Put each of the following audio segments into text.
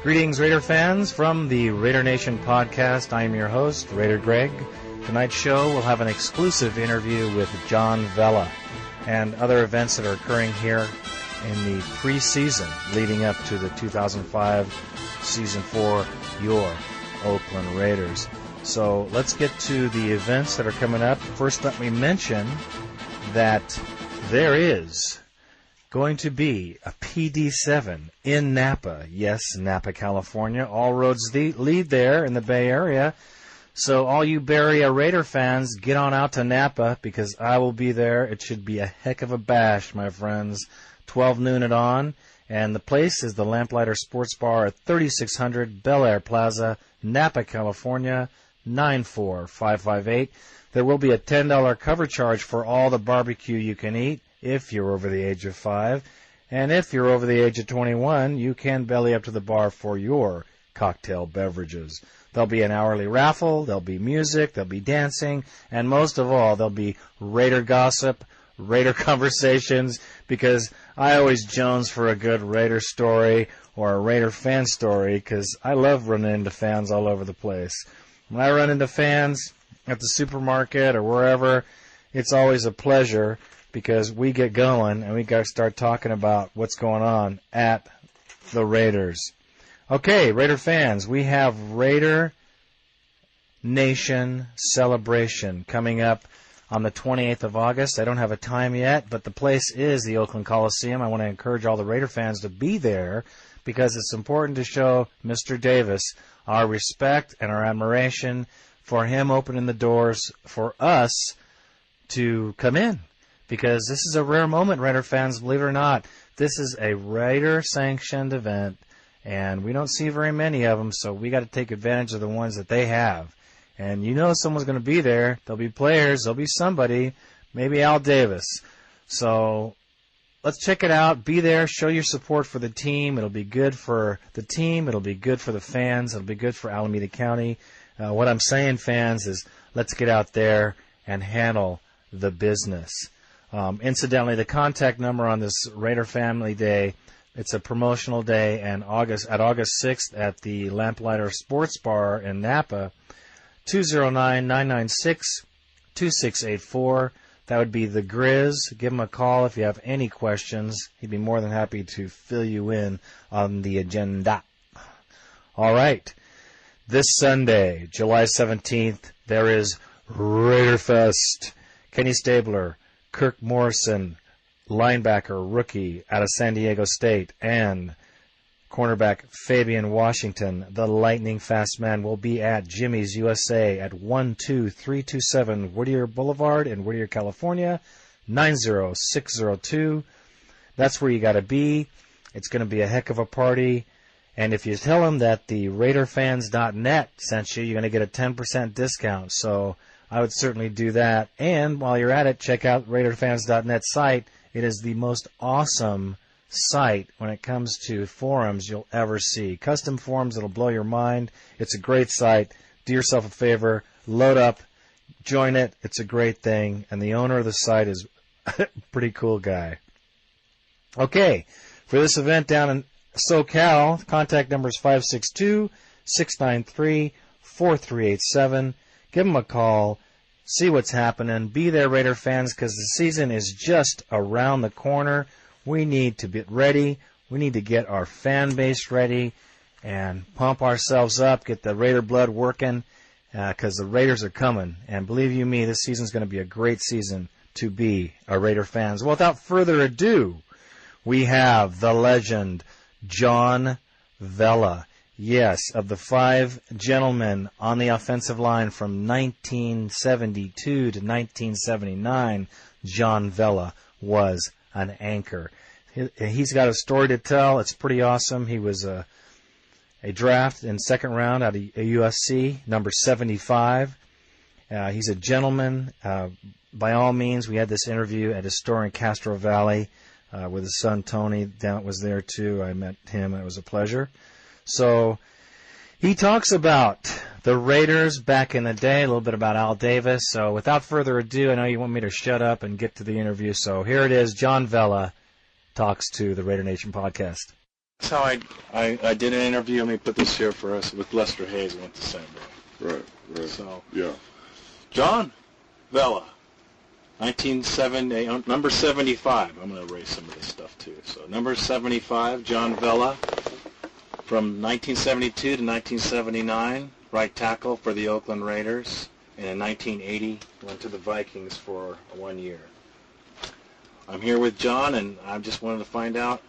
Greetings, Raider fans, from the Raider Nation podcast. I am your host, Raider Greg. Tonight's show will have an exclusive interview with John Vella and other events that are occurring here in the preseason leading up to the 2005 Season 4 Your Oakland Raiders. So let's get to the events that are coming up. First, let me mention that there is going to be a PD7 in Napa. Yes, Napa, California. All roads lead there in the Bay Area. So all you Bay Area Raider fans, get on out to Napa because I will be there. It should be a heck of a bash, my friends. 12 noon at on. And the place is the Lamplighter Sports Bar at 3600 Bel Air Plaza, Napa, California, 94558. There will be a $10 cover charge for all the barbecue you can eat if you're over the age of 5. And if you're over the age of 21, you can belly up to the bar for your cocktail beverages. There'll be an hourly raffle, there'll be music, there'll be dancing, and most of all, there'll be Raider gossip, Raider conversations, because I always jones for a good Raider story or a Raider fan story because I love running into fans all over the place. When I run into fans at the supermarket or wherever, it's always a pleasure because we get going and we got to start talking about what's going on at the Raiders. Okay, Raider fans, we have Raider Nation Celebration coming up on the 28th of August. I don't have a time yet, but the place is the Oakland Coliseum. I want to encourage all the Raider fans to be there because it's important to show Mr. Davis our respect and our admiration for him opening the doors for us to come in. Because this is a rare moment, Raider fans, believe it or not. This is a Raider-sanctioned event, and we don't see very many of them, so we got to take advantage of the ones that they have. And you know someone's going to be there. There'll be players. There'll be somebody, maybe Al Davis. So let's check it out. Be there. Show your support for the team. It'll be good for the team. It'll be good for the fans. It'll be good for Alameda County. What I'm saying, fans, is let's get out there and handle the business. Incidentally, the contact number on this Raider Family Day, it's a promotional day, and August 6th at the Lamplighter Sports Bar in Napa, 209-996-2684. That would be the Grizz. Give him a call if you have any questions. He'd be more than happy to fill you in on the agenda. All right. This Sunday, July 17th, there is Raider Fest. Kenny Stabler, Kirk Morrison, linebacker, rookie out of San Diego State, and cornerback Fabian Washington, the lightning fast man, will be at Jimmy's USA at 12327 Whittier Boulevard in Whittier, California, 90602. That's where you got to be. It's going to be a heck of a party. And if you tell them that the RaiderFans.net sent you, you're going to get a 10% discount. So I would certainly do that. And while you're at it, check out RaiderFans.net site. It is the most awesome site when it comes to forums you'll ever see. Custom forums that'll blow your mind. It's a great site. Do yourself a favor. Load up. Join it. It's a great thing. And the owner of the site is a pretty cool guy. Okay. For this event down in SoCal, contact number is 562-693-4387. Give them a call. See what's happening. Be there, Raider fans, because the season is just around the corner. We need to get ready. We need to get our fan base ready and pump ourselves up, get the Raider blood working, because the Raiders are coming. And believe you me, this season is going to be a great season to be a Raider fans. Well, without further ado, we have the legend, John Vella. Yes, of the 5 gentlemen on the offensive line from 1972 to 1979, John Vella was an anchor. He's got a story to tell. It's pretty awesome. He was a draft in second round out of USC, number 75. He's a gentleman. By all means, we had this interview at his store in Castro Valley with his son Tony. Dowd was there too. I met him. It was a pleasure. So he talks about the Raiders back in the day, a little bit about Al Davis. So without further ado, I know you want me to shut up and get to the interview. So here it is. John Vella talks to the Raider Nation podcast. That's how I did an interview. Let me put this here for us with Lester Hayes. Went the same way. Right. So, yeah. John Vella, 1970, number 75. I'm going to erase some of this stuff too. So number 75, John Vella, from 1972 to 1979, right tackle for the Oakland Raiders, and in 1980 went to the Vikings for 1 year. I'm here with John, and I just wanted to find out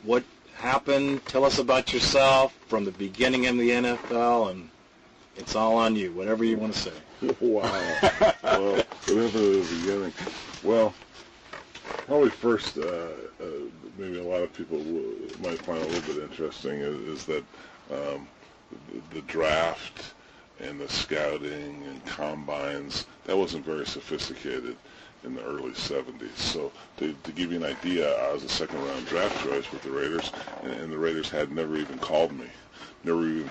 what happened. Tell us about yourself from the beginning in the NFL, and it's all on you, whatever you want to say. Wow. Well, whatever the beginning. Well, probably first, maybe a lot of people might find a little bit interesting is that the draft and the scouting and combines, that wasn't very sophisticated in the early 70s. So to give you an idea, I was a second-round draft choice with the Raiders, and the Raiders had never even called me, never even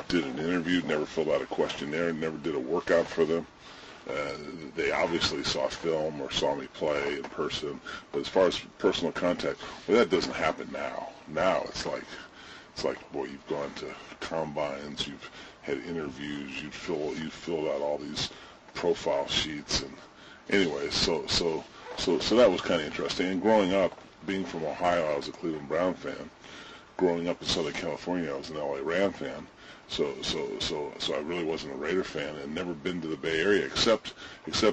did an interview, never filled out a questionnaire, never did a workout for them. They obviously saw film or saw me play in person, but as far as personal contact, well, that doesn't happen now. Now it's like, boy, you've gone to combines, you've had interviews, you've filled out all these profile sheets, and anyway, so that was kind of interesting. And growing up, being from Ohio, I was a Cleveland Brown fan. Growing up in Southern California, I was an LA Ram fan. So I really wasn't a Raider fan, and never been to the Bay Area except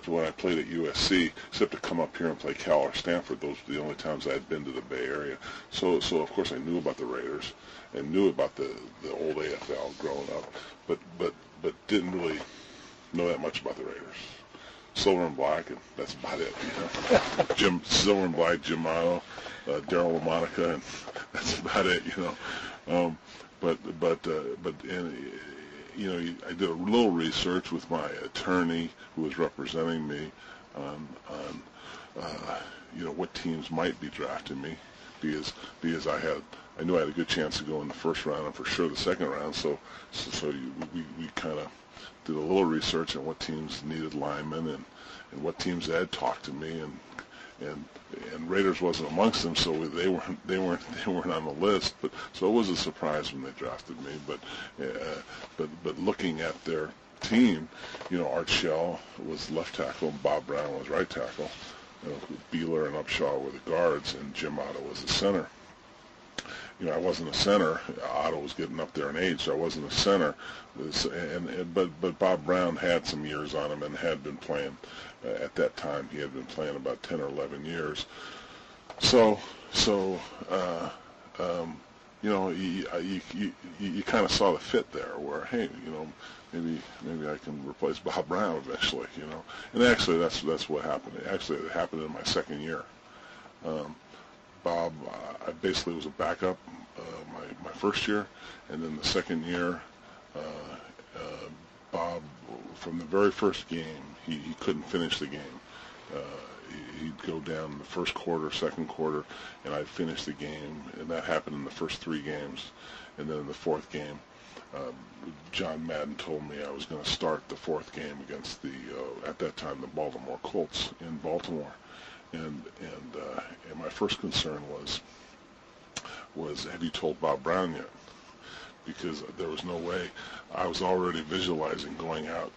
when I played at USC, except to come up here and play Cal or Stanford. Those were the only times I had been to the Bay Area. So of course I knew about the Raiders and knew about the old AFL growing up, but didn't really know that much about the Raiders. Silver and black, and that's about it. You know? Silver and black, Jim Otto, Daryl LaMonica, and that's about it. You know. But you know, I did a little research with my attorney who was representing me on you know, what teams might be drafting me, because I knew I had a good chance to go in the first round and for sure the second round. So we kind of did a little research on what teams needed linemen and what teams had talked to me, and Raiders wasn't amongst them, so they weren't on the list. But so it was a surprise when they drafted me. But looking at their team, you know, Art Shell was left tackle, Bob Brown was right tackle, you know, Beeler and Upshaw were the guards, and Jim Otto was the center. You know, I wasn't a center. Otto was getting up there in age, so I wasn't a center. But Bob Brown had some years on him and had been playing. At that time, he had been playing about 10 or 11 years. So you know, you kind of saw the fit there, where hey, you know, maybe I can replace Bob Brown eventually, you know. And actually, that's what happened. Actually, it happened in my second year. Bob, I basically was a backup my first year, and then the second year, Bob, from the very first game, he couldn't finish the game. He'd go down in the first quarter, second quarter, and I'd finish the game, and that happened in the first three games. And then in the fourth game, John Madden told me I was going to start the fourth game against at that time, the Baltimore Colts in Baltimore. And my first concern was, have you told Bob Brown yet? Because there was no way. I was already visualizing going out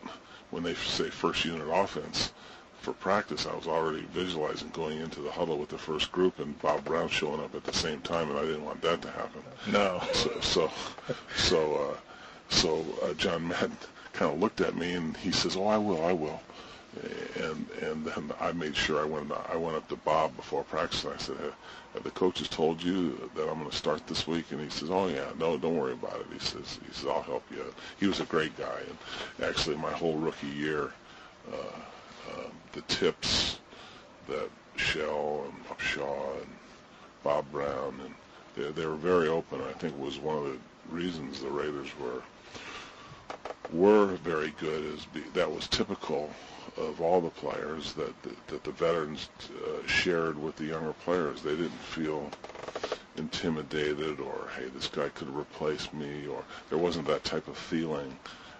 when they say first unit offense for practice. I was already visualizing going into the huddle with the first group and Bob Brown showing up at the same time, and I didn't want that to happen. No. So John Madden kind of looked at me and he says, "Oh, I will." And then I made sure I went up to Bob before practice, and I said, "Have the coaches told you that I'm going to start this week?" And he says, "Oh yeah, no, don't worry about it." He says, "I'll help you." He was a great guy, and actually my whole rookie year, the tips that Shell and Upshaw and Bob Brown, and they were very open. I think it was one of the reasons the Raiders were very good, that was typical of all the players, that the veterans shared with the younger players. They didn't feel intimidated or, hey, this guy could replace me, or there wasn't that type of feeling.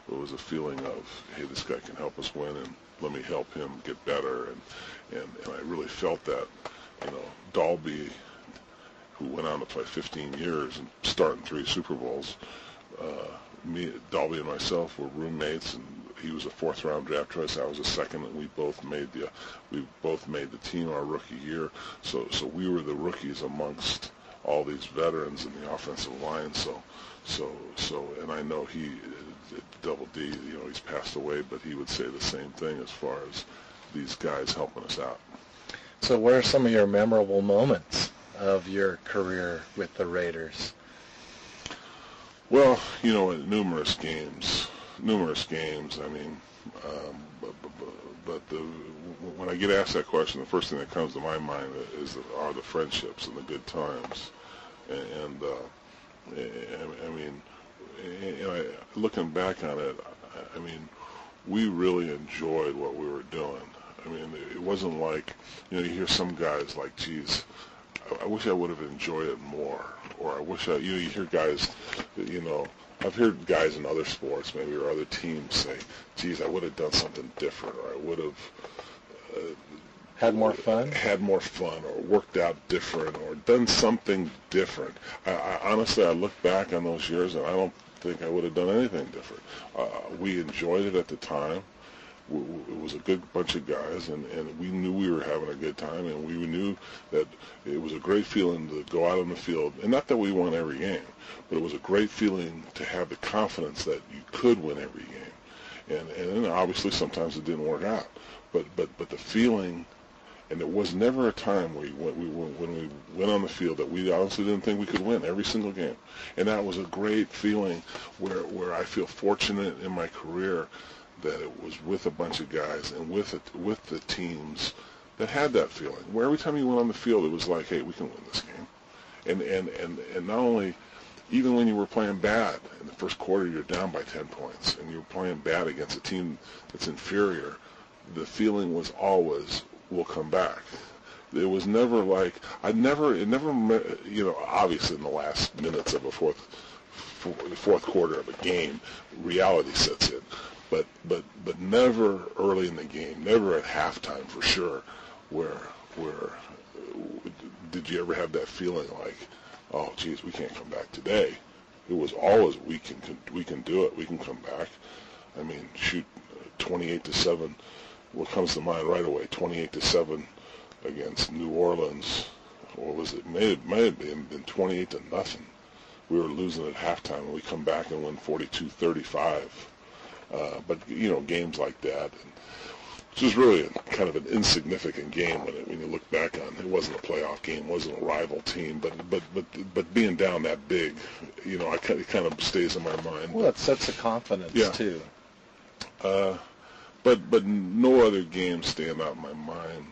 it was a feeling of, hey, this guy can help us win, and let me help him get better, and I really felt that. Dalby, who went on to play 15 years and start in 3 Super Bowls, Dalby and myself were roommates, and he was a 4th-round draft choice. I was a second, and we both made the team our rookie year. So we were the rookies amongst all these veterans in the offensive line. And I know Double D, he's passed away, but he would say the same thing as far as these guys helping us out. So what are some of your memorable moments of your career with the Raiders? Well, numerous games. I mean, but when I get asked that question, the first thing that comes to my mind are the friendships and the good times. And I mean, looking back on it, I mean, we really enjoyed what we were doing. I mean, it wasn't like, you hear some guys like, geez, I wish I would have enjoyed it more, or I wish you hear guys, I've heard guys in other sports, maybe, or other teams say, geez, I would have done something different, or I would have had more fun, or worked out different, or done something different. I honestly, I look back on those years, and I don't think I would have done anything different. We enjoyed it at the time. It was a good bunch of guys, and we knew we were having a good time, and we knew that it was a great feeling to go out on the field. And not that we won every game, but it was a great feeling to have the confidence that you could win every game. And then obviously sometimes it didn't work out, but the feeling, and there was never a time when we went on the field that we honestly didn't think we could win every single game. And that was a great feeling where I feel fortunate in my career that it was with a bunch of guys and with the teams that had that feeling, where every time you went on the field, it was like, hey, we can win this game. And not only, even when you were playing bad in the first quarter, you're down by 10 points, and you're playing bad against a team that's inferior, the feeling was always, we'll come back. It was never like, obviously in the last minutes of the fourth quarter of a game, reality sets in. But never early in the game, never at halftime for sure, where did you ever have that feeling like, oh geez, we can't come back today? It was always we can do it, we can come back. I mean, shoot, 28-7. What comes to mind right away? 28-7 against New Orleans, or was it? May have been 28-0. We were losing at halftime, and we come back and win 42-35. But games like that, which was really kind of an insignificant game when you look back on it. It wasn't a playoff game, wasn't a rival team, but being down that big, it kind of stays in my mind. Well, it sets a confidence too. But no other games stand out in my mind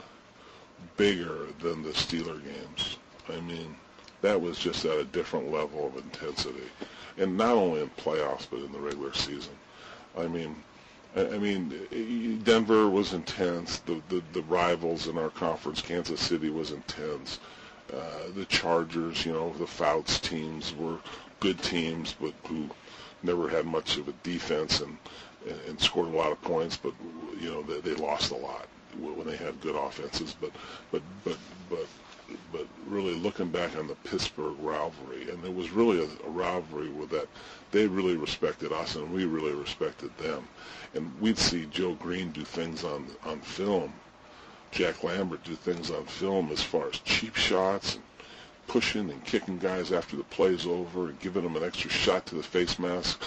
bigger than the Steeler games. I mean, that was just at a different level of intensity, and not only in playoffs but in the regular season. I mean, Denver was intense. The rivals in our conference, Kansas City, was intense. The Chargers, the Fouts teams were good teams, but who never had much of a defense and scored a lot of points. But they lost a lot when they had good offenses. But really looking back on the Pittsburgh rivalry, and it was really a rivalry with that. They really respected us, and we really respected them. And we'd see Joe Green do things on film, Jack Lambert do things on film as far as cheap shots and pushing and kicking guys after the play's over and giving them an extra shot to the face mask,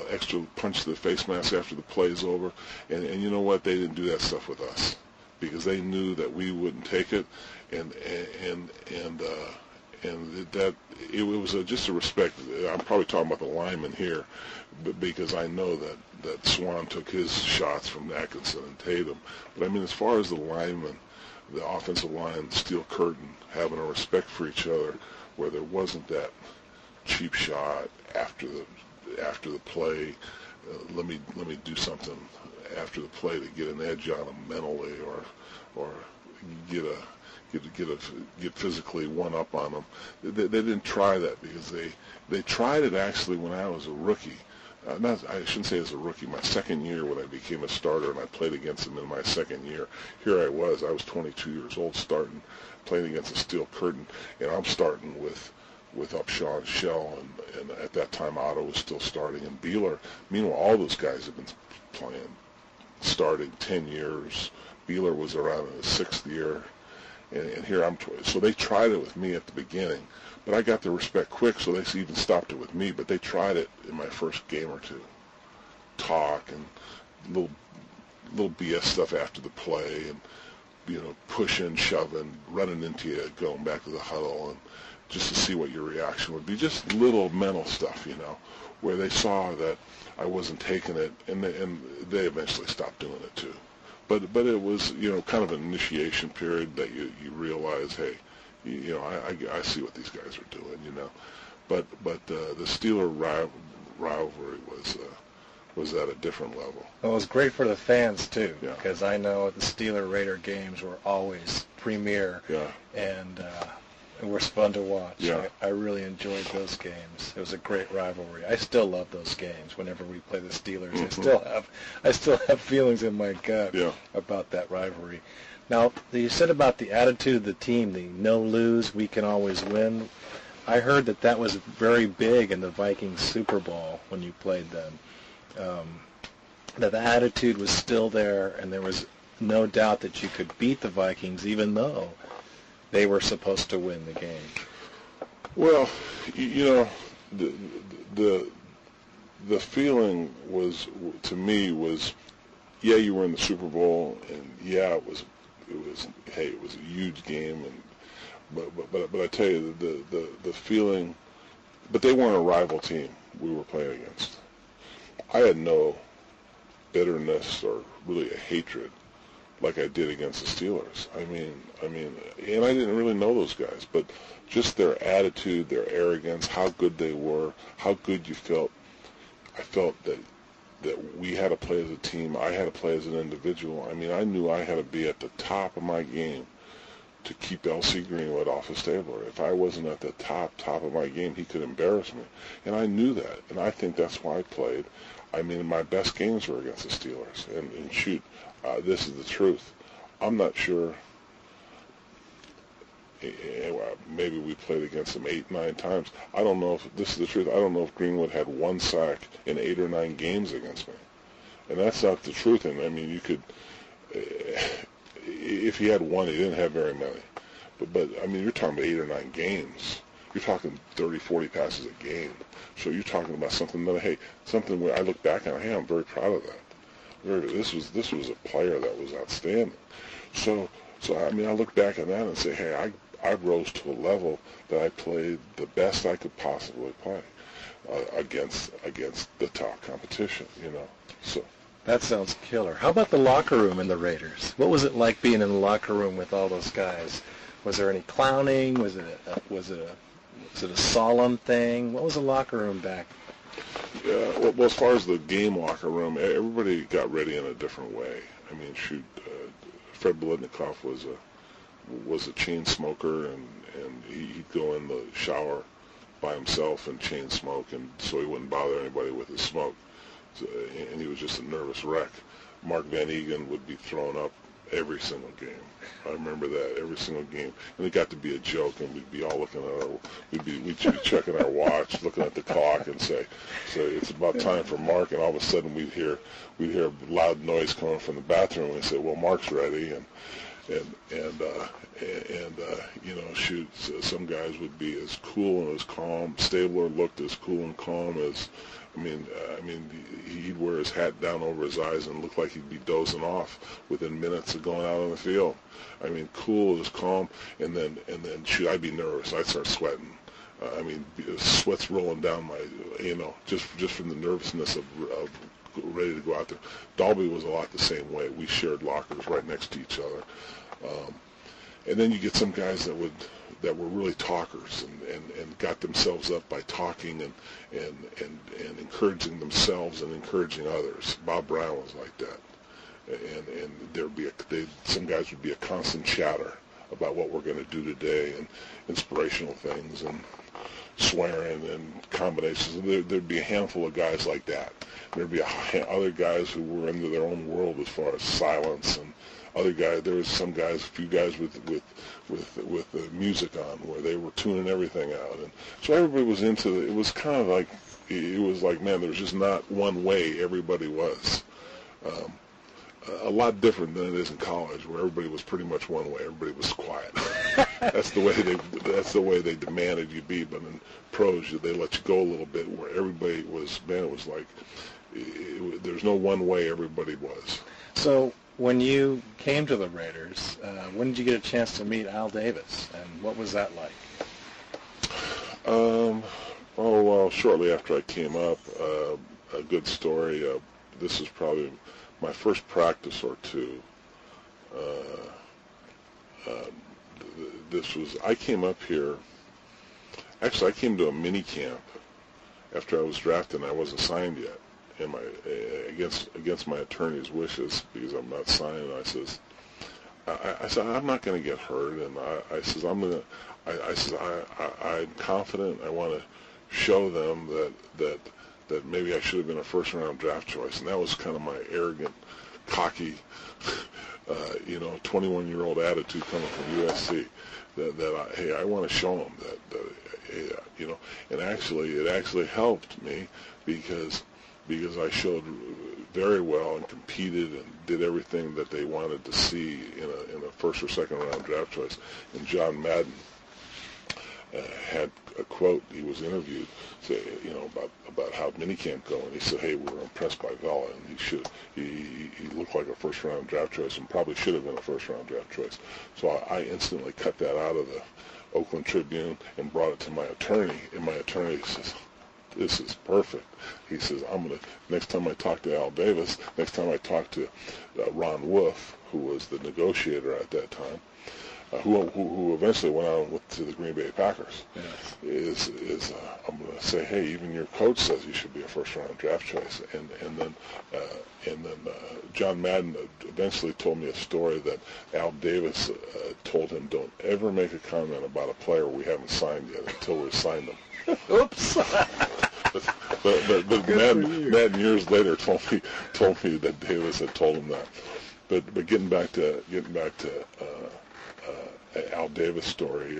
extra punch to the face mask after the play's over. And you know what? They didn't do that stuff with us because they knew that we wouldn't take it, and that it was just a respect. I'm probably talking about the linemen here, because I know that Swan took his shots from Atkinson and Tatum. But I mean, as far as the linemen, the offensive line, steel curtain, having a respect for each other, where there wasn't that cheap shot after the play. Let me do something after the play to get an edge on them mentally, or get physically one up on them. They didn't try that because they tried it actually when I was a rookie. I shouldn't say as a rookie, my second year when I became a starter and I played against them in my second year. Here I was 22 years old starting, playing against a Steel Curtain, and I'm starting with Upshaw and Shell, and at that time Otto was still starting, and Beeler. Meanwhile, all those guys have been playing, starting 10 years. Beeler was around in his 6th year, and here I'm. So they tried it with me at the beginning, but I got the respect quick, so they even stopped it with me. But they tried it in my first game or two, talk and little BS stuff after the play, and pushing, shoving, running into you, going back to the huddle, and just to see what your reaction would be. Just little mental stuff, where they saw that I wasn't taking it, and they eventually stopped doing it too. But it was kind of an initiation period that you realize, hey, I see what these guys are doing, But the Steeler rivalry was at a different level. Well, it was great for the fans too, Yeah. because I know the Steeler Raider games were always premier, Yeah. and it was fun to watch. Yeah. I really enjoyed those games. It was a great rivalry. I still love those games. Whenever we play the Steelers, Mm-hmm. I still have feelings in my gut Yeah. about that rivalry. Now, you said about the attitude of the team, the no lose, we can always win. I heard that was very big in the Vikings Super Bowl when you played them. That the attitude was still there, and there was no doubt that you could beat the Vikings, even though they were supposed to win the game. Well, the feeling was, to me, was, yeah, you were in the Super Bowl, and yeah, it was hey, it was a huge game, and but I tell you, the feeling, but they weren't a rival team we were playing against. I had no bitterness or really a hatred like I did against the Steelers. I mean, and I didn't really know those guys, but just their attitude, their arrogance, how good they were, how good you felt. I felt that we had to play as a team. I had to play as an individual. I mean, I knew I had to be at the top of my game to keep L.C. Greenwood off of Stabler. If I wasn't at the top of my game, he could embarrass me. And I knew that, and I think that's why I played. I mean, my best games were against the Steelers. And shoot, this is the truth. I'm not sure. Maybe we played against them 8, 9 times. I don't know if this is the truth. I don't know if Greenwood had 1 sack in 8 or 9 games against me. And that's not the truth. And I mean, you could, if he had 1, he didn't have very many. But I mean, you're talking about 8 or 9 games. You're talking 30, 40 passes a game. So you're talking about something that, hey, something where I look back and, hey, I'm very proud of that. This was a player that was outstanding. So I mean, I look back at that and say, hey, I rose to a level that I played the best I could possibly play against the top competition, So That sounds killer. How about the locker room in the Raiders? What was it like being in the locker room with all those guys? Was there any clowning? Was it a solemn thing? What was the locker room back? Yeah, well, as far as the game locker room, everybody got ready in a different way. I mean, shoot, Fred Biletnikoff was a chain smoker, and he'd go in the shower by himself and chain smoke, and so he wouldn't bother anybody with his smoke. So, and he was just a nervous wreck. Mark Van Egan would be thrown up every single game. I remember that, every single game. And it got to be a joke, and we'd be all looking at we'd be checking our watch, looking at the clock, and say it's about time for Mark, and all of a sudden we'd hear a loud noise coming from the bathroom, and we'd say, well, Mark's ready, and shoot, some guys would be as cool and as calm. Stabler looked as cool and calm as, I mean, he'd wear his hat down over his eyes and look like he'd be dozing off within minutes of going out on the field. I mean, cool, as calm, and then shoot, I'd be nervous. I'd start sweating. I mean, sweat's rolling down my, just from the nervousness of ready to go out there. Dalby was a lot the same way. We shared lockers right next to each other. And then you get some guys that were really talkers and got themselves up by talking and encouraging themselves and encouraging others. Bob Brown was like that. And there'd be some guys would be a constant chatter about what we're going to do today and inspirational things. swearing and combinations. There'd be a handful of guys like that. There'd be other guys who were into their own world as far as silence, and other guys. There was a few guys with the music on, where they were tuning everything out, and so everybody was into it. It was kind of like, man, there was just not one way everybody was. A lot different than it is in college, where everybody was pretty much one way. Everybody was quiet. That's the way they demanded you be. But in pros, they let you go a little bit, where everybody was, man, it was like there's no one way everybody was. So when you came to the Raiders, when did you get a chance to meet Al Davis, and what was that like? Shortly after I came up, a good story. This is probably my first practice or two. I came up here. Actually, I came to a mini camp after I was drafted, and I wasn't signed yet. And against my attorney's wishes, because I'm not signed, and I said I'm not going to get hurt, and I'm confident. I want to show them that maybe I should have been a first-round draft choice, and that was kind of my arrogant, cocky, 21-year-old attitude coming from USC. I want to show them that, and it actually helped me because I showed very well and competed and did everything that they wanted to see in a first or second round draft choice. And John Madden had a quote. He was interviewed, about how minicamp going. He said, "Hey, we were impressed by Vella, and he looked like a first round draft choice, and probably should have been a first round draft choice." So I instantly cut that out of the Oakland Tribune and brought it to my attorney, and my attorney says, "This is perfect." He says, next time I talk to Al Davis, next time I talk to Ron Wolf, who was the negotiator at that time, who eventually went on to the Green Bay Packers, yes. I'm going to say, hey, even your coach says you should be a first-round draft choice. And then John Madden eventually told me a story that Al Davis told him, don't ever make a comment about a player we haven't signed yet until we've signed him. Oops. But Madden years later told me that Davis had told him that. But getting back to Al Davis story.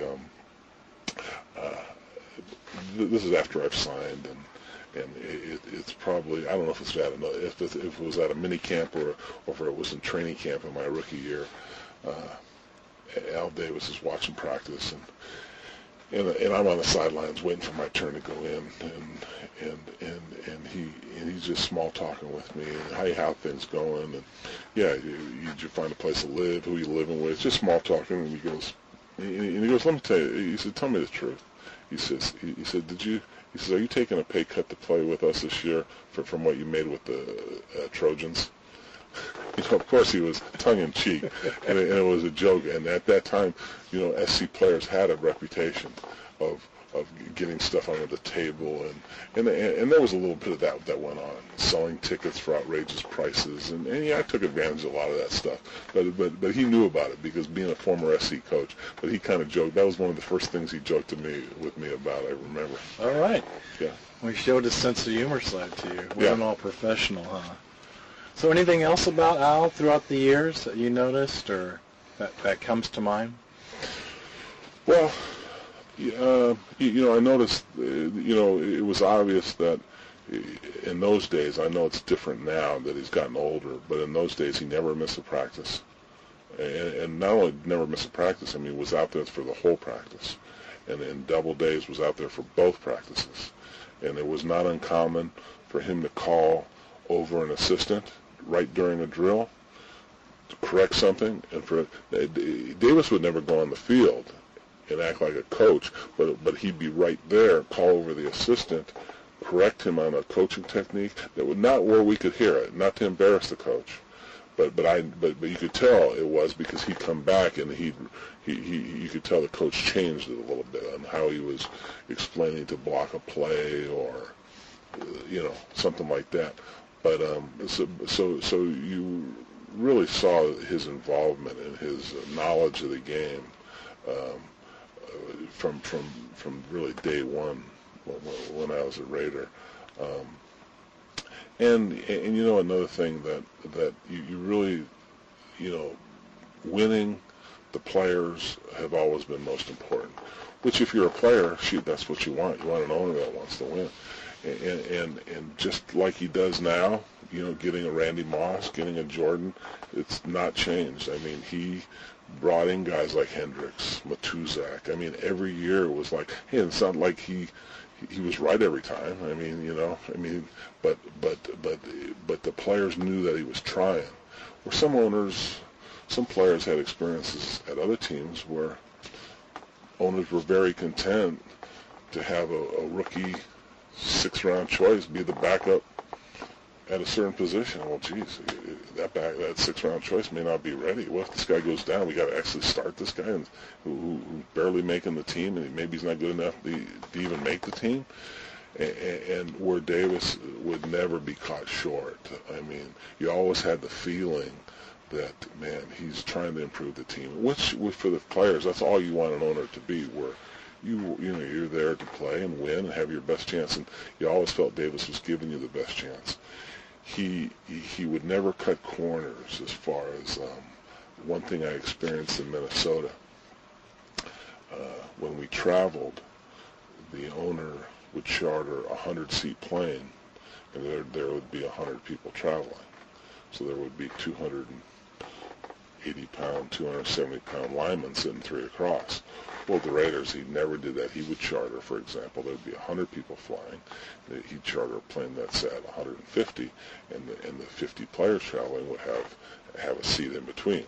This is after I've signed, and it's probably, I don't know if it's if it was at a mini camp or if it was in training camp in my rookie year. Al Davis is watching practice, and I'm on the sidelines waiting for my turn to go in, and he's just small talking with me, and how things going, and you find a place to live, who you living with, just small talking, and he goes, let me tell you, he said, tell me the truth. He said, are you taking a pay cut to play with us this year from what you made with the Trojans? Of course he was tongue-in-cheek, and it was a joke. And at that time, SC players had a reputation of getting stuff under the table, and there was a little bit of that went on, selling tickets for outrageous prices, and I took advantage of a lot of that stuff. But he knew about it because being a former SC coach. But he kind of joked. That was one of the first things he joked with me about. I remember. All right. Yeah. We showed his sense of humor side to you. Wasn't all professional, huh? So anything else about Al throughout the years that you noticed or that comes to mind? Well, I noticed, it was obvious that in those days, I know it's different now that he's gotten older, but in those days he never missed a practice. And not only never missed a practice, he was out there for the whole practice. And in double days was out there for both practices. And it was not uncommon for him to call over an assistant right during a drill to correct something. And Davis would never go on the field and act like a coach, but he'd be right there, call over the assistant, correct him on a coaching technique that would not where we could hear it, not to embarrass the coach, but you could tell it was because he'd come back and you could tell the coach changed it a little bit on how he was explaining to block a play or something like that. But so you really saw his involvement and his knowledge of the game from really day one when I was a Raider. Um, and you know, another thing that you really, you know, winning, the players have always been most important. Which, if you're a player, shoot, that's what you want. You want an owner that wants to win. And just like he does now, you know, getting a Randy Moss, getting a Jordan, it's not changed. I mean, he brought in guys like Hendricks, Matuzak. I mean, every year it was like, hey, it's not like he was right every time. I mean, you know, I mean, but the players knew that he was trying. Where some players had experiences at other teams where owners were very content to have a rookie sixth-round choice be the backup at a certain position. Well, geez, that sixth-round choice may not be ready. What if this guy goes down? We got to actually start this guy who's barely making the team, and maybe he's not good enough to even make the team. And where Davis would never be caught short. I mean, you always had the feeling that, man, he's trying to improve the team. Which for the players, that's all you want an owner to be, where you know, you're there to play and win and have your best chance, and you always felt Davis was giving you the best chance. He would never cut corners. As far as one thing I experienced in Minnesota, when we traveled, the owner would charter a 100-seat plane, and there would be 100 people traveling. So there would be 280-pound, 270-pound linemen sitting three across. Well, the Raiders, he never did that. He would charter, for example, there would be 100 people flying. He'd charter a plane that sat 150, and the 50 players traveling would have a seat in between.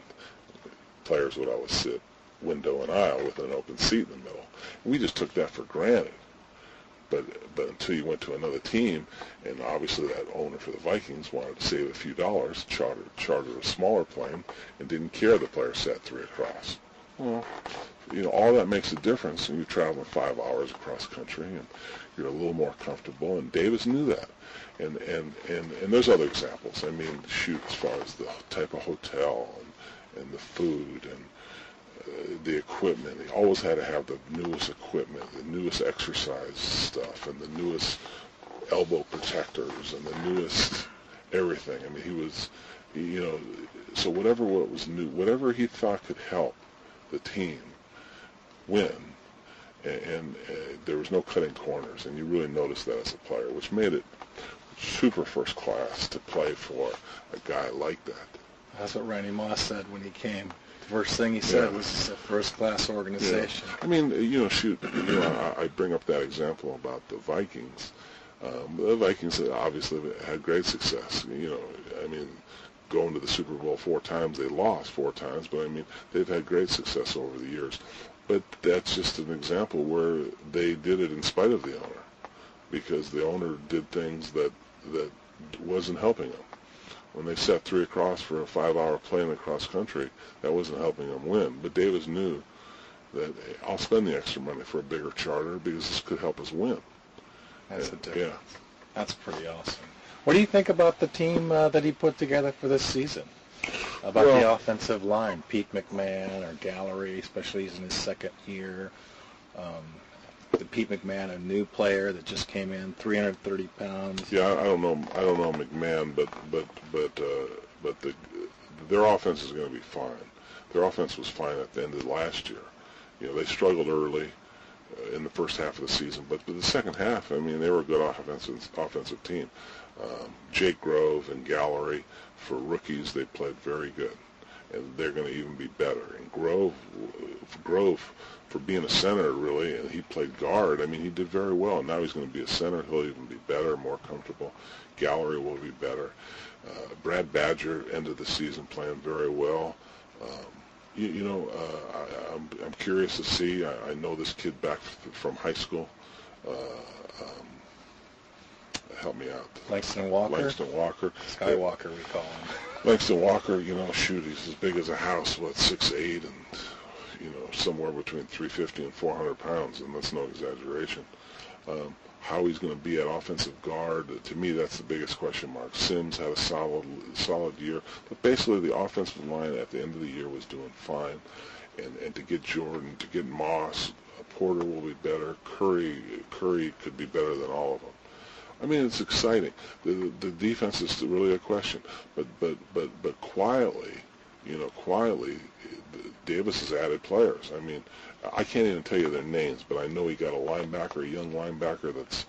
Players would always sit window and aisle with an open seat in the middle. And we just took that for granted. But until you went to another team, and obviously that owner for the Vikings wanted to save a few dollars, chartered a smaller plane, and didn't care the player sat three across. Well, you know, all that makes a difference when you're traveling 5 hours across country, and you're a little more comfortable. And Davis knew that. And there's other examples. I mean, shoot, as far as the type of hotel and the food and the equipment. He always had to have the newest equipment, the newest exercise stuff, and the newest elbow protectors, and the newest everything. I mean, he was, you know, so whatever what was new, whatever he thought could help the team win, and there was no cutting corners, and you really noticed that as a player, which made it super first class to play for a guy like that. That's what Randy Moss said when he came. The first thing he said was it's a first-class organization. Yeah. I mean, you know, shoot, you know, I bring up that example about the Vikings. The Vikings obviously had great success. You know, I mean, going to the Super Bowl 4 times, they lost 4 times, but I mean, they've had great success over the years. But that's just an example where they did it in spite of the owner, because the owner did things that wasn't helping them. When they sat three across for a 5-hour plane across country, that wasn't helping them win. But Davis knew that, hey, I'll spend the extra money for a bigger charter because this could help us win. That's the difference. Yeah. That's pretty awesome. What do you think about the team that he put together for this season? About the offensive line, Pete McMahon or Gallery, especially he's in his second year. The Pete McMahon, a new player that just came in, 330 pounds. Yeah, I don't know McMahon, but their offense is going to be fine. Their offense was fine at the end of last year. You know, they struggled early in the first half of the season, but the second half, I mean, they were a good offensive team. Jake Grove and Gallery, for rookies, they played very good, and they're going to even be better. And Grove, for being a center, really, and he played guard, I mean, he did very well. Now he's going to be a center. He'll even be better, more comfortable. Gallery will be better. Brad Badger ended the season playing very well. I'm curious to see. I know this kid back from high school. Help me out. Langston Walker. Skywalker, we call him. Langston Walker, you know, shoot, he's as big as a house, 6'8", and, you know, somewhere between 350 and 400 pounds, and that's no exaggeration. How he's going to be at offensive guard, to me, that's the biggest question mark. Sims had a solid year, but basically the offensive line at the end of the year was doing fine, and to get Jordan, to get Moss, Porter will be better. Curry could be better than all of them. I mean, it's exciting. The defense is really a question, but quietly, Davis has added players. I mean, I can't even tell you their names, but I know he got a young linebacker that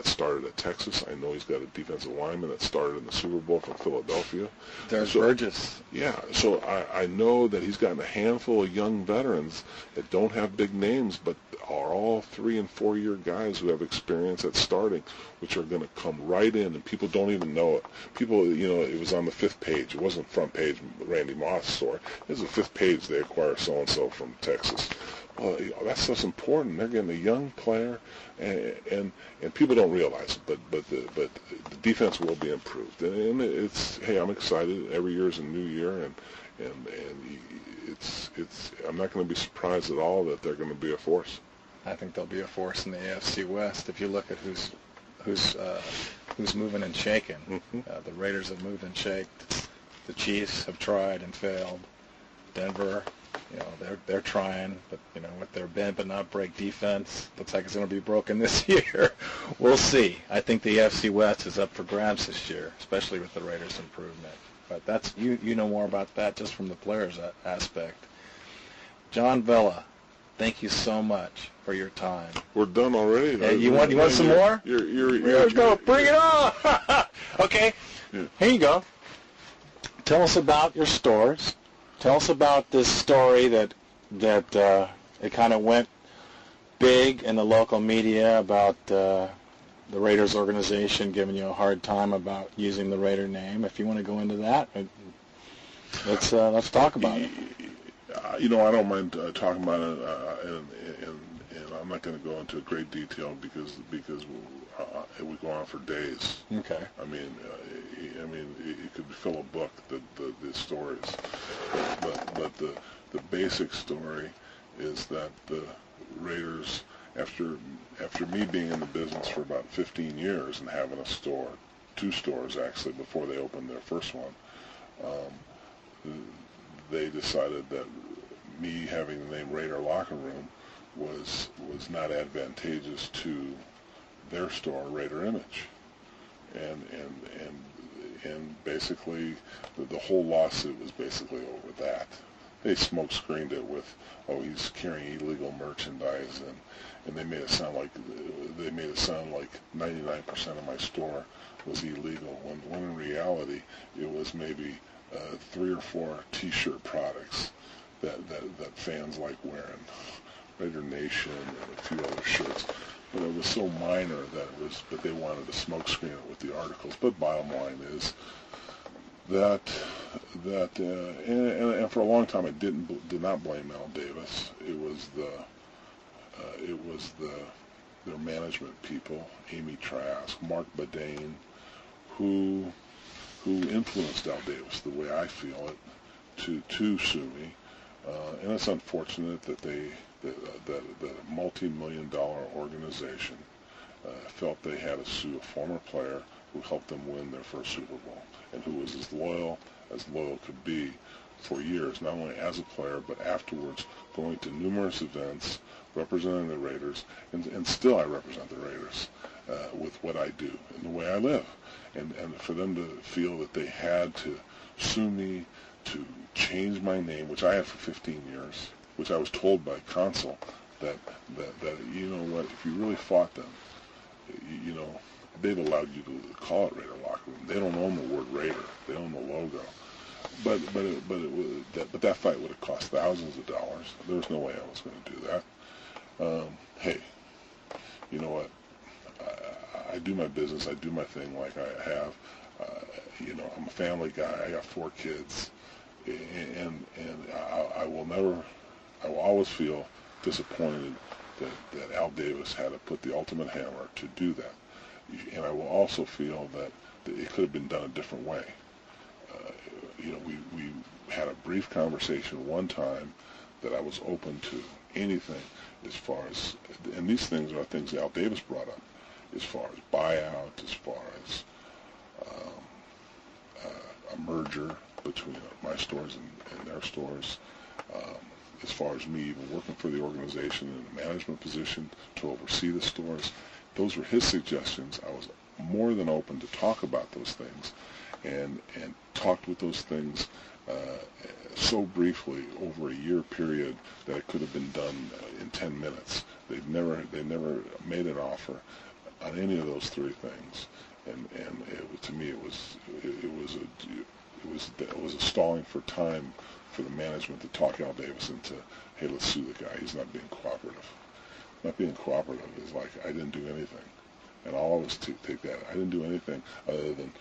started at Texas. I know he's got a defensive lineman that started in the Super Bowl from Philadelphia. There's Burgess. Yeah, so I know that he's gotten a handful of young veterans that don't have big names, but are all 3- and 4-year guys who have experience at starting, which are going to come right in, and people don't even know it. People, it was on the 5th page. It wasn't front page Randy Moss story. It was the 5th page. They acquire so-and-so from Texas. Well, that stuff's important. They're getting a young player, and people don't realize it, but the defense will be improved. And hey, I'm excited. Every year is a new year, and it's I'm not going to be surprised at all that they're going to be a force. I think they'll be a force in the AFC West. If you look at who's moving and shaking, Mm-hmm. The Raiders have moved and shaked. The Chiefs have tried and failed. Denver, they're trying, but with their bend but not break defense, looks like it's going to be broken this year. We'll see. I think the AFC West is up for grabs this year, especially with the Raiders' improvement. But that's you know more about that just from the players aspect. John Vella, thank you so much for your time. We're done already. Yeah, you want some more? You're go. Bring it on. Okay. Yeah. Here you go. Tell us about your stores. Tell us about this story that it kind of went big in the local media about the Raiders organization giving you a hard time about using the Raider name. If you want to go into that, let's talk about it. I don't mind talking about it, and I'm not going to go into great detail because it would go on for days. Okay. I mean, it could fill a book, the stories. But the basic story is that the Raiders, after me being in the business for about 15 years and having a store, 2 stores actually before they opened their first one, they decided that me having the name Raider Locker Room was not advantageous to their store, Raider Image, and basically the whole lawsuit was basically over that. They smoke screened it with, he's carrying illegal merchandise, and they made it sound like 99% of my store was illegal, when in reality it was maybe 3 or 4 T-shirt products that fans like wearing, Raider Nation and a few other shirts. But it was so minor but they wanted to smoke screen it with the articles. But bottom line is that and for a long time I did not blame Al Davis. It was their management people, Amy Trask, Mark Badane, who influenced Al Davis the way I feel it to sue me. And it's unfortunate that that a multi-million-dollar organization felt they had to sue a former player who helped them win their first Super Bowl and who was as loyal could be for years, not only as a player but afterwards, going to numerous events, representing the Raiders, and still I represent the Raiders with what I do and the way I live. And for them to feel that they had to sue me to change my name, which I had for 15 years, which I was told by counsel that you know what, if you really fought them, they've allowed you to call it Raider Locker Room. They don't own the word Raider. They own the logo. But that fight would have cost thousands of dollars. There was no way I was going to do that. Hey, you know what? I do my business. I do my thing like I have. I'm a family guy. I got 4 kids, and I will always feel disappointed that Al Davis had to put the ultimate hammer to do that. And I will also feel that it could have been done a different way. We had a brief conversation one time that I was open to anything as far as, and these things are things Al Davis brought up, as far as buyout, as far as a merger between my stores and their stores, as far as me even working for the organization in a management position to oversee the stores. Those were his suggestions. I was more than open to talk about those things, and talked with those things so briefly over a year period that it could have been done in 10 minutes. They never made an offer on any of those three things, and to me it was a stalling for time for the management to talk Al Davis into, hey, let's sue the guy. He's not being cooperative. Not being cooperative is like, I didn't do anything, and I'll always take that. I didn't do anything other than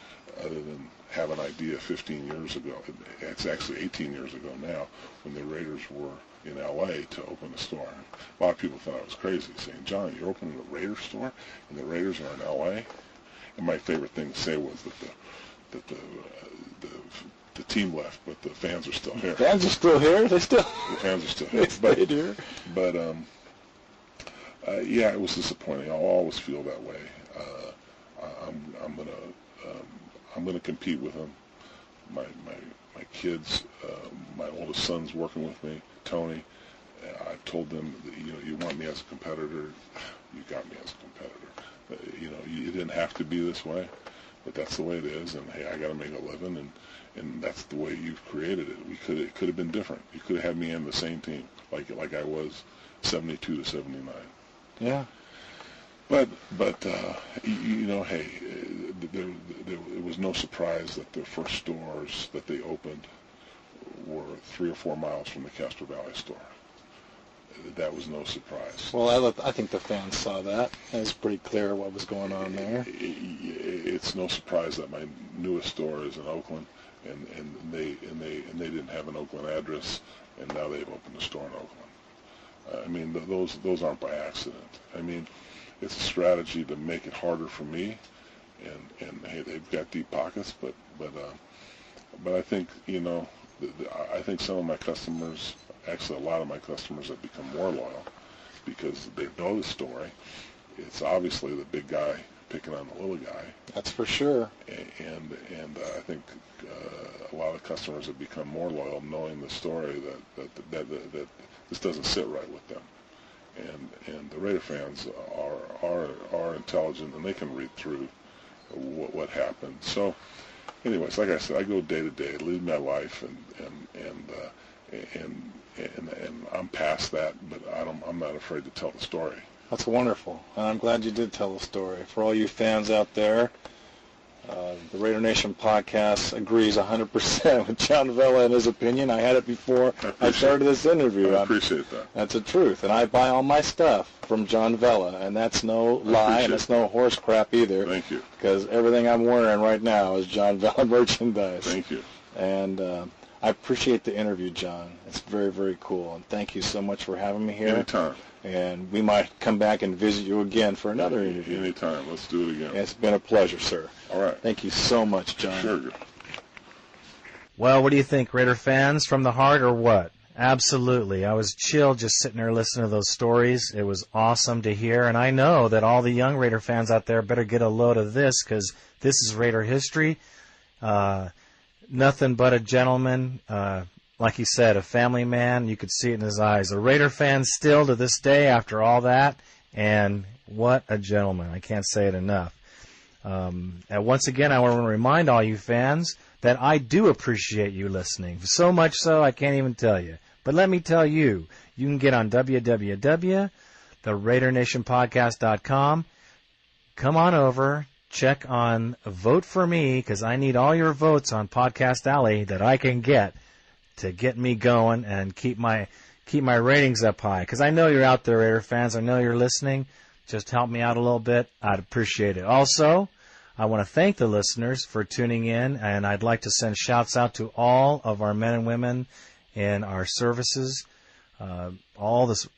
have an idea 15 years ago. It's actually 18 years ago now, when the Raiders were in L.A. to open a store. A lot of people thought I was crazy, saying, John, you're opening a Raiders store, and the Raiders are in L.A.? And my favorite thing to say was that the team left, but the fans are still here. Fans are still here? The fans are still here. Stayed here? But yeah, it was disappointing. I'll always feel that way. I'm gonna compete with them. My kids, my oldest son's working with me, Tony. I've told them that, you want me as a competitor, you got me as a competitor. You didn't have to be this way, but that's the way it is. And hey, I got to make a living, and that's the way you've created it. It could have been different. You could have had me in the same team, like I was, 72 to 79. Yeah. But hey, it was no surprise that the first stores that they opened were 3 or 4 miles from the Castro Valley store. That was no surprise. Well, I think the fans saw that. It was pretty clear what was going on there. It's no surprise that my newest store is in Oakland, and they didn't have an Oakland address, and now they've opened a store in Oakland. I mean, those aren't by accident. I mean, it's a strategy to make it harder for me, and hey, they've got deep pockets, but I think I think some of my customers, actually a lot of my customers, have become more loyal because they know the story. It's obviously the big guy picking on the little guy. That's for sure. And I think a lot of customers have become more loyal, knowing the story that this doesn't sit right with them. And the Raider fans are intelligent, and they can read through what happened. So, anyways, like I said, I go day to day, live my life, and I'm past that, but I'm not afraid to tell the story. That's wonderful, and I'm glad you did tell the story. For all you fans out there, the Raider Nation podcast agrees 100% with John Vella and his opinion. I had it before I started this interview. I appreciate that. That's the truth, and I buy all my stuff from John Vella, and that's no lie, and it's no horse crap either. Thank you. Because everything I'm wearing right now is John Vella merchandise. Thank you. And I appreciate the interview, John. It's very, very cool, and thank you so much for having me here. Anytime. And we might come back and visit you again for another interview. Anytime. Let's do it again. It's been a pleasure, sir. All right. Thank you so much, John. Sure. Well, what do you think, Raider fans? From the heart or what? Absolutely. I was chilled just sitting there listening to those stories. It was awesome to hear, and I know that all the young Raider fans out there better get a load of this, because this is Raider history. Nothing but a gentleman. Like he said, a family man. You could see it in his eyes. A Raider fan still to this day after all that, and what a gentleman. I can't say it enough. And once again, I want to remind all you fans that I do appreciate you listening. So much so, I can't even tell you. But let me tell you, you can get on www.theraidernationpodcast.com. Come on over, check on Vote for Me, because I need all your votes on Podcast Alley that I can get to get me going and keep my ratings up high. Because I know you're out there, Raider fans. I know you're listening. Just help me out a little bit. I'd appreciate it. Also, I want to thank the listeners for tuning in, and I'd like to send shouts out to all of our men and women in our services, all the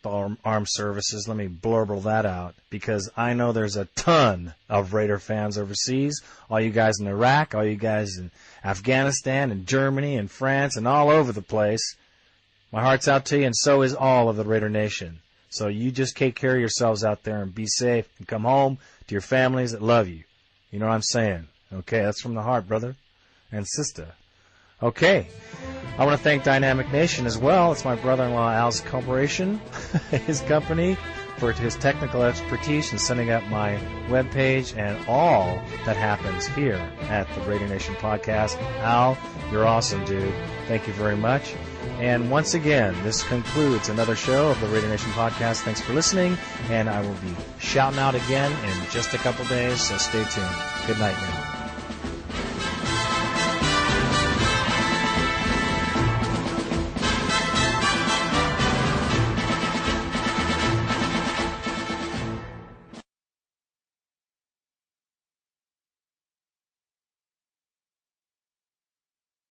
armed services. Let me blurble that out, because I know there's a ton of Raider fans overseas. All you guys in Iraq, all you guys in Afghanistan and Germany and France and all over the place. My heart's out to you, and so is all of the Raider Nation. So you just take care of yourselves out there and be safe and come home to your families that love you. You know what I'm saying? Okay, that's from the heart, brother and sister. Okay, I want to thank Dynamic Nation as well. It's my brother-in-law Al's corporation, his company, for his technical expertise in setting up my webpage and all that happens here at the Raider Nation podcast. Al, you're awesome, dude. Thank you very much. And once again, this concludes another show of the Raider Nation podcast. Thanks for listening, and I will be shouting out again in just a couple days, so stay tuned. Good night now.